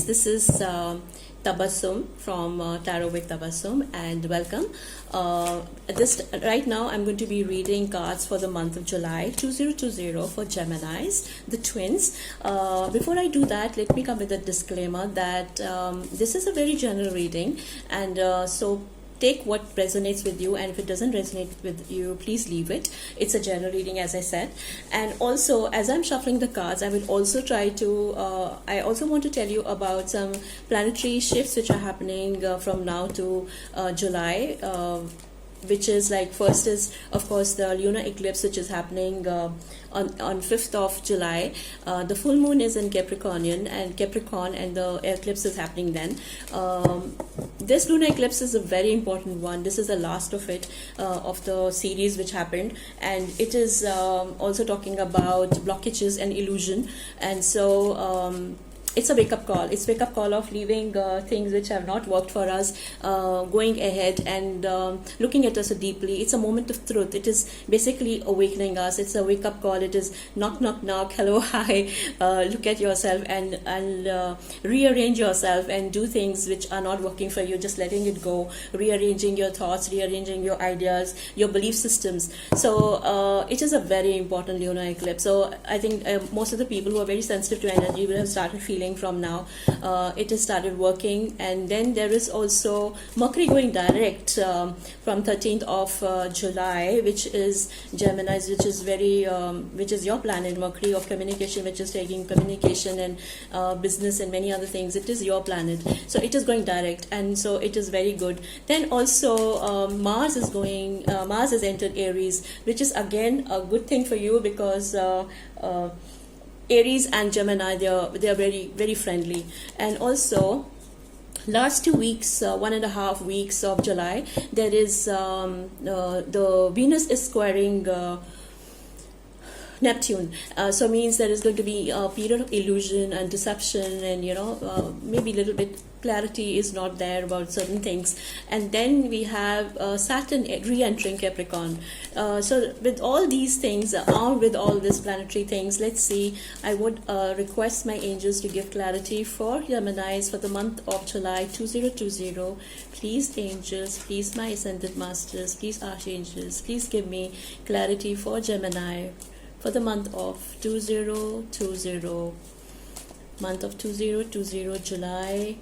This is Tabassum from Tarot with Tabassum, and welcome. This right now I'm going to be reading cards for the month of July 2020 for Geminis, the twins. Before I do that, let me come with a disclaimer that this is a very general reading, and so take what resonates with you, and if it doesn't resonate with you, please leave it. It's a general reading, as I said. And also, as I'm shuffling the cards, I will also try to I also want to tell you about some planetary shifts which are happening from now to July, which is like, first is of course the lunar eclipse, which is happening on 5th of July. The full moon is in Capricorn, and the eclipse is happening then. This lunar eclipse is a very important one. This is the last of it, of the series which happened, and it is also talking about blockages and illusion. And so it's a wake-up call. It's a wake-up call of leaving things which have not worked for us, going ahead and looking at us deeply. It's a moment of truth. It is basically awakening us. It's a wake-up call. It is knock, knock, knock, hello, hi. Look at yourself and rearrange yourself and do things which are not working for you. Just letting it go, rearranging your thoughts, rearranging your ideas, your belief systems. So it is a very important lunar eclipse. So I think most of the people who are very sensitive to energy will have started feeling from now. It has started working. And then there is also Mercury going direct from 13th of July, which is Geminis, which is very which is your planet, Mercury of communication, which is taking communication and business and many other things. It is your planet, so it is going direct, and so it is very good. Then also Mars is going Mars has entered Aries, which is again a good thing for you, because Aries and Gemini, they are very, very friendly. And also last 2 weeks, 1.5 weeks of July, there is the Venus is squaring Neptune, so means there is going to be a period of illusion and deception, and maybe a little bit clarity is not there about certain things. And then we have Saturn re-entering Capricorn. So with all these things, armed with all these planetary things, let's see. I would request my angels to give clarity for Geminis for the month of July 2020. Please angels, please my ascended masters, please archangels, please give me clarity for Gemini for the month of 2020. Month of 2020, July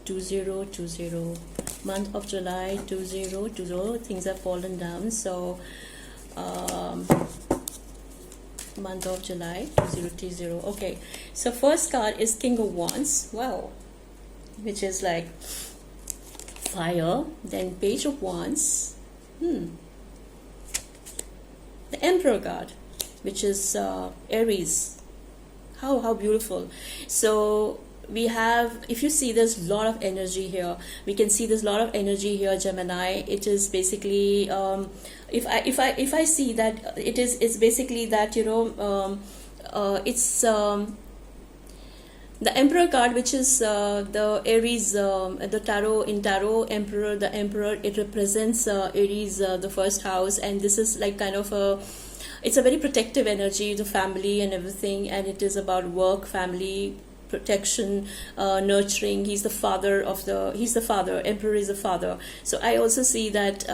2020. Month of July 2020. Things have fallen down. So month of July 2020. Okay, so first card is King of Wands. Wow, which is like fire. Then Page of Wands. The Emperor card, which is Aries. How beautiful. So we have, if you see, there's a lot of energy here. We can see there's a lot of energy here, Gemini. It is basically if I see that it's basically that it's the Emperor card, which is the Aries, the tarot Emperor, the Emperor, it represents Aries, the first house, and this is like kind of it's a very protective energy, the family and everything, and it is about work, family, protection, nurturing. He's the father, Emperor is the father. So I also see that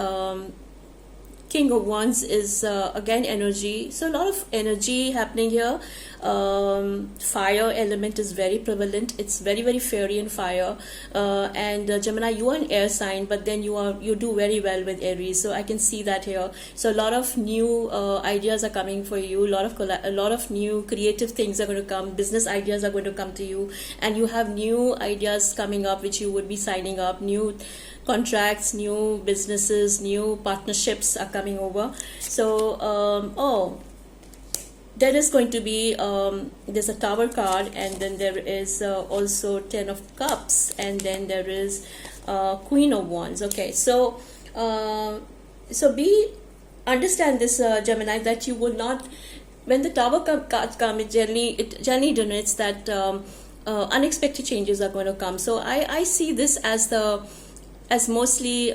King of Wands is again energy. So a lot of energy happening here. Fire element is very prevalent. It's very, very fiery in fire. And Gemini, you are an air sign, but then you do very well with Aries. So I can see that here. So a lot of new ideas are coming for you. A lot of new creative things are going to come. Business ideas are going to come to you, and you have new ideas coming up which you would be signing up. New contracts, new businesses, new partnerships are coming over. So there is going to be there's a Tower card, and then there is also 10 of Cups, and then there is Queen of Wands. Okay, so understand this, Gemini, that you will not, when the Tower cards come, it generally denotes that unexpected changes are going to come. So I see this as mostly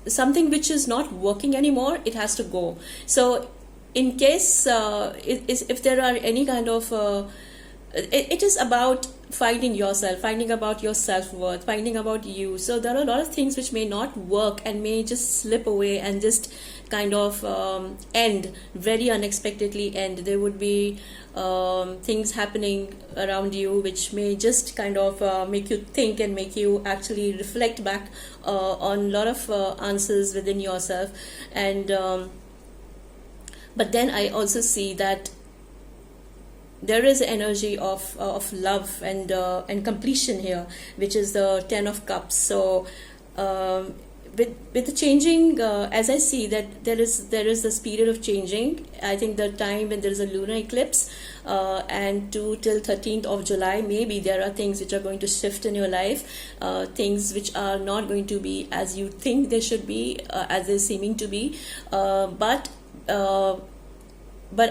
something which is not working anymore. It has to go. So in case if there are any kind of it is about finding yourself, finding about your self-worth, finding about you. So there are a lot of things which may not work and may just slip away and just kind of end very unexpectedly end. There would be things happening around you which may just kind of make you think and make you actually reflect back on a lot of answers within yourself. And but then I also see that there is energy of love and completion here, which is the Ten of Cups. So with the changing, as I see that there is this period of changing. I think the time when there is a lunar eclipse, and till 13th of July, maybe there are things which are going to shift in your life, things which are not going to be as you think they should be, as they're seeming to be, but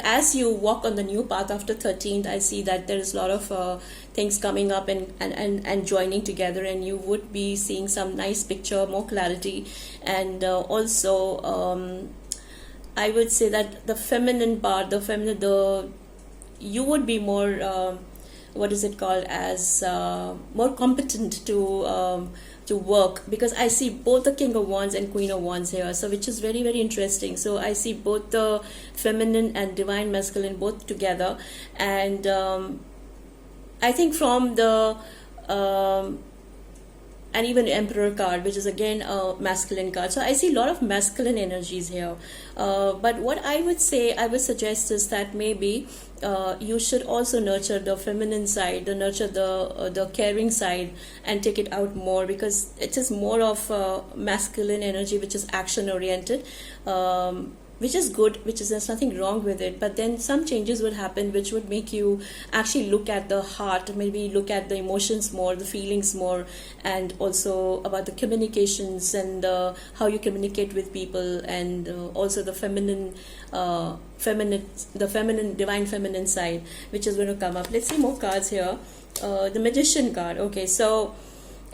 as you walk on the new path after 13th, I see that there is a lot of things coming up and joining together, and you would be seeing some nice picture, more clarity. And also I would say that the feminine part, you would be more, what is it called, as more competent to work, because I see both the King of Wands and Queen of Wands here, so which is very, very interesting. So I see both the feminine and divine masculine both together. And I think from the and even Emperor card, which is again a masculine card. So I see a lot of masculine energies here. But what I would suggest is that maybe you should also nurture the feminine side, nurture the caring side, and take it out more, because it is more of masculine energy, which is action oriented. Which is good, there's nothing wrong with it, but then some changes would happen which would make you actually look at the heart, maybe look at the emotions more, the feelings more, and also about the communications and how you communicate with people, and also the divine feminine side, which is going to come up. Let's see more cards here. The Magician card. Okay, so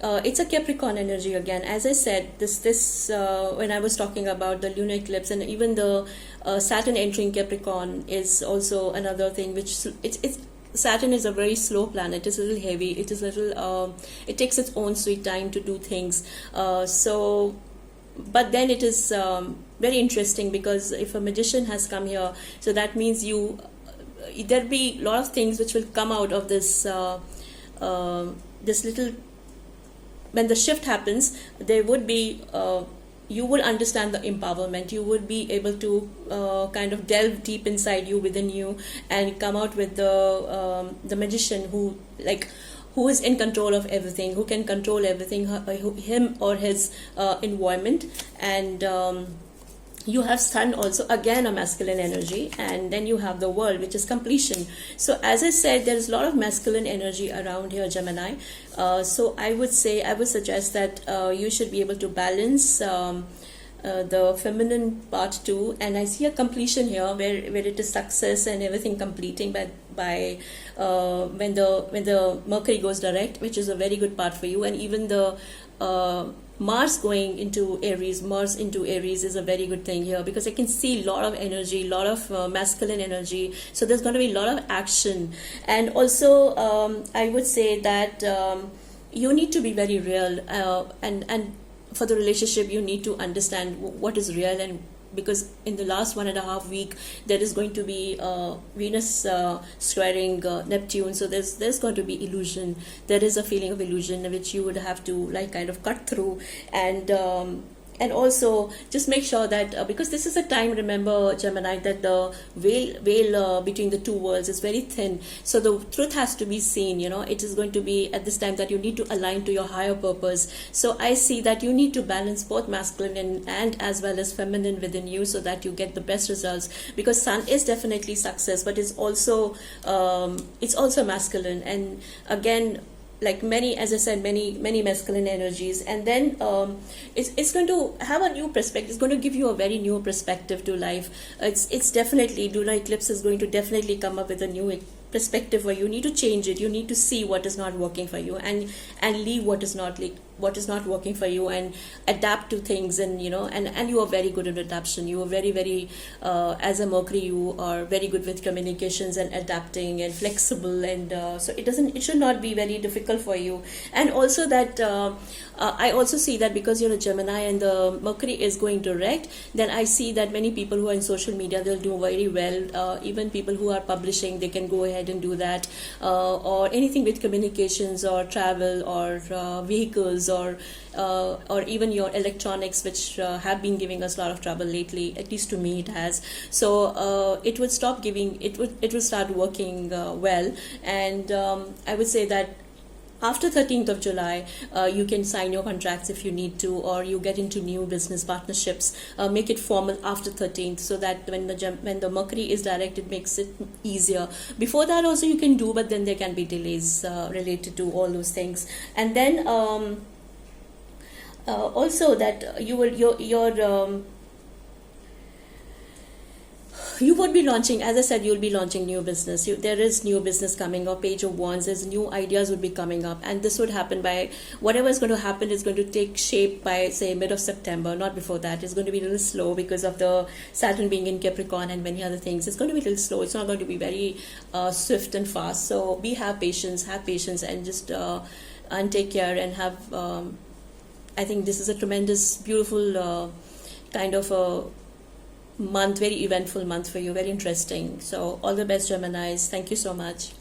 it's a Capricorn energy again. As I said, this when I was talking about the lunar eclipse, and even the Saturn entering Capricorn is also another thing. Which it's Saturn is a very slow planet. It's a little heavy. It is a little. It takes its own sweet time to do things. But then it is very interesting, because if a Magician has come here, so that means there'll be a lot of things which will come out of this this little. When the shift happens, there would be you would understand the empowerment. You would be able to kind of delve deep inside you, within you, and come out with the Magician who is in control of everything, who can control everything, him or his environment. And you have Sun also, again a masculine energy, and then you have the World, which is completion. So as I said, there is a lot of masculine energy around here, Gemini. So I would suggest that you should be able to balance the feminine part too. And I see a completion here where it is success and everything completing by when the Mercury goes direct, which is a very good part for you. And even the Mars going into Aries, is a very good thing here, because I can see a lot of energy, a lot of masculine energy. So there's going to be a lot of action. And also I would say that you need to be very real, and for the relationship you need to understand what is real. And because in the last 1.5 week there is going to be Venus squaring Neptune, so there's going to be illusion. There is a feeling of illusion which you would have to kind of cut through. And also just make sure that because this is a time, remember Gemini, that the veil between the two worlds is very thin, so the truth has to be seen. It is going to be at this time that you need to align to your higher purpose. So I see that you need to balance both masculine and as well as feminine within you, so that you get the best results. Because Sun is definitely success, but it's also masculine. And again, as I said, many masculine energies. And then it's going to have a new perspective. It's going to give you a very new perspective to life. It's definitely, lunar eclipse is going to definitely come up with a new perspective where you need to change it. You need to see what is not working for you and leave what is not what is not working for you and adapt to things, and and you are very good at adaptation. You are very as a Mercury, you are very good with communications and adapting and flexible, and so it should not be very difficult for you. And also that I also see that because you're a Gemini and the Mercury is going direct, then I see that many people who are in social media, they'll do very well. Even people who are publishing, they can go ahead and do that, or anything with communications or travel or vehicles or even your electronics, which have been giving us a lot of trouble lately. At least to me, it has. So it would stop giving. It would start working well, and I would say that after 13th of July, you can sign your contracts if you need to, or you get into new business partnerships. Make it formal after 13th, so that when the Mercury is direct, it makes it easier. Before that also you can do, but then there can be delays related to all those things. And then also that you would be launching, as I said, you'll be launching new business. There is new business coming up, Page of Wands, there's new ideas would be coming up, and this would happen by, whatever is going to happen is going to take shape by, say, mid of September, not before that. It's going to be a little slow because of the Saturn being in Capricorn and many other things. It's going to be a little slow. It's not going to be very swift and fast. So have patience, and just and take care and have, I think this is a tremendous, beautiful kind of a month, very eventful month for you, very interesting. So all the best, Geminis. Thank you so much.